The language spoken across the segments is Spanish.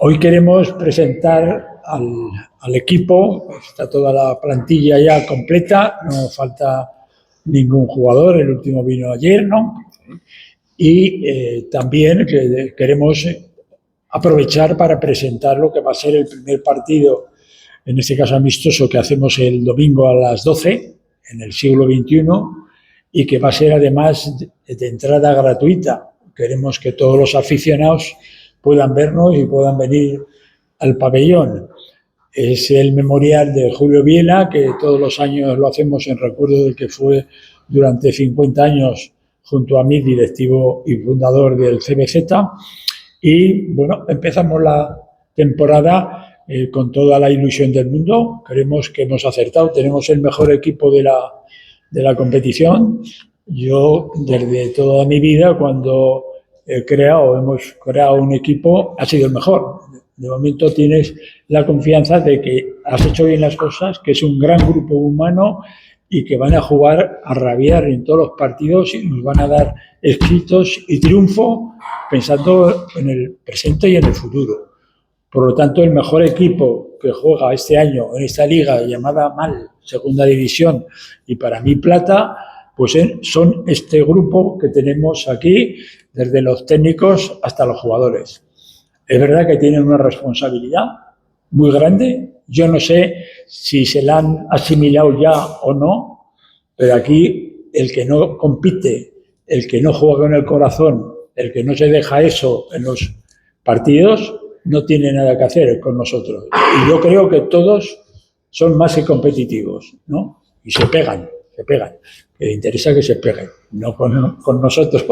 Hoy queremos presentar al equipo, está toda la plantilla ya completa, no falta ningún jugador, el último vino ayer, ¿no? Y también queremos aprovechar para presentar lo que va a ser el primer partido, en este caso amistoso, que hacemos el domingo a las 12, en el siglo XXI, y que va a ser además de entrada gratuita. Queremos que todos los aficionados puedan vernos y puedan venir al pabellón. Es el memorial de Julio Biela, que todos los años lo hacemos en recuerdo del que fue durante 50 años junto a mí directivo y fundador del CBZ. Y bueno, empezamos la temporada con toda la ilusión del mundo. Creemos que hemos acertado, tenemos el mejor equipo de la competición. Yo, desde toda mi vida, cuando hemos creado un equipo, ha sido el mejor. De momento tienes la confianza de que has hecho bien las cosas, que es un gran grupo humano y que van a jugar a rabiar en todos los partidos y nos van a dar éxitos y triunfo pensando en el presente y en el futuro. Por lo tanto, el mejor equipo que juega este año en esta liga llamada MAL, Segunda División, y para mí Plata, pues son este grupo que tenemos aquí, desde los técnicos hasta los jugadores. Es verdad que tienen una responsabilidad muy grande. Yo no sé si se la han asimilado ya o no, pero aquí el que no compite, el que no juega con el corazón, el que no se deja eso en los partidos, no tiene nada que hacer con nosotros. Y yo creo que todos son más que competitivos, ¿no? Y se pegan. Le interesa que se peguen, no con nosotros,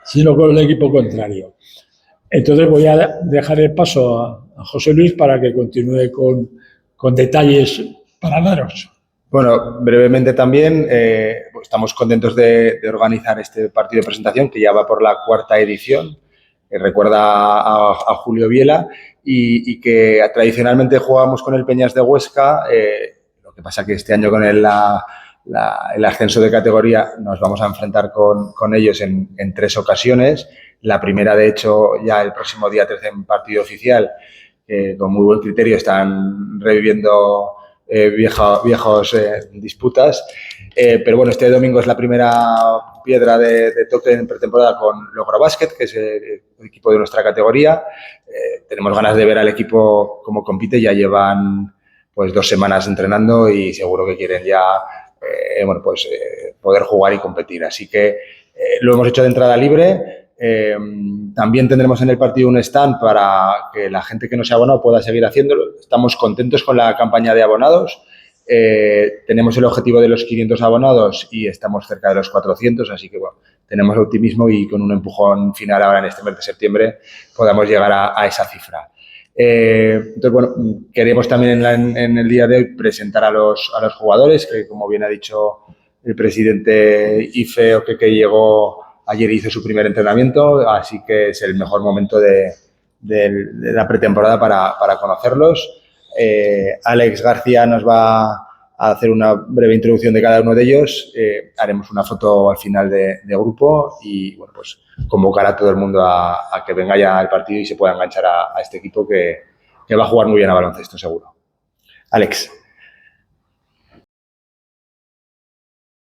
sino con el equipo contrario. Entonces voy a dejar el paso a José Luis para que continúe con detalles para daros. Bueno, brevemente también, estamos contentos de organizar este partido de presentación que ya va por la 4ª edición, que recuerda a Julio Biela y que tradicionalmente jugábamos con el Peñas de Huesca. Lo que pasa que este año con el ascenso de categoría nos vamos a enfrentar con ellos en 3 ocasiones. La primera, de hecho, ya el próximo día 13 en partido oficial, con muy buen criterio están reviviendo viejos disputas. Pero bueno, este domingo es la primera piedra de toque en pretemporada con Logro Basket, que es el equipo de nuestra categoría. Tenemos ganas de ver al equipo cómo compite. Ya llevan pues 2 semanas entrenando y seguro que quieren ya poder jugar y competir. Así que lo hemos hecho de entrada libre. También tendremos en el partido un stand para que la gente que no se ha abonado pueda seguir haciéndolo. Estamos contentos con la campaña de abonados. Tenemos el objetivo de los 500 abonados y estamos cerca de los 400, así que bueno, tenemos optimismo y con un empujón final ahora en este mes de septiembre podamos llegar a esa cifra. Entonces, bueno, queremos también en el día de hoy presentar a los jugadores, que como bien ha dicho el presidente IFE, que llegó ayer, hizo su primer entrenamiento, así que es el mejor momento de la pretemporada para conocerlos. Alex García nos va a hacer una breve introducción de cada uno de ellos. Haremos una foto al final de grupo y bueno, pues convocar a todo el mundo a que venga ya al partido y se pueda enganchar a este equipo que va a jugar muy bien a baloncesto, seguro. Alex.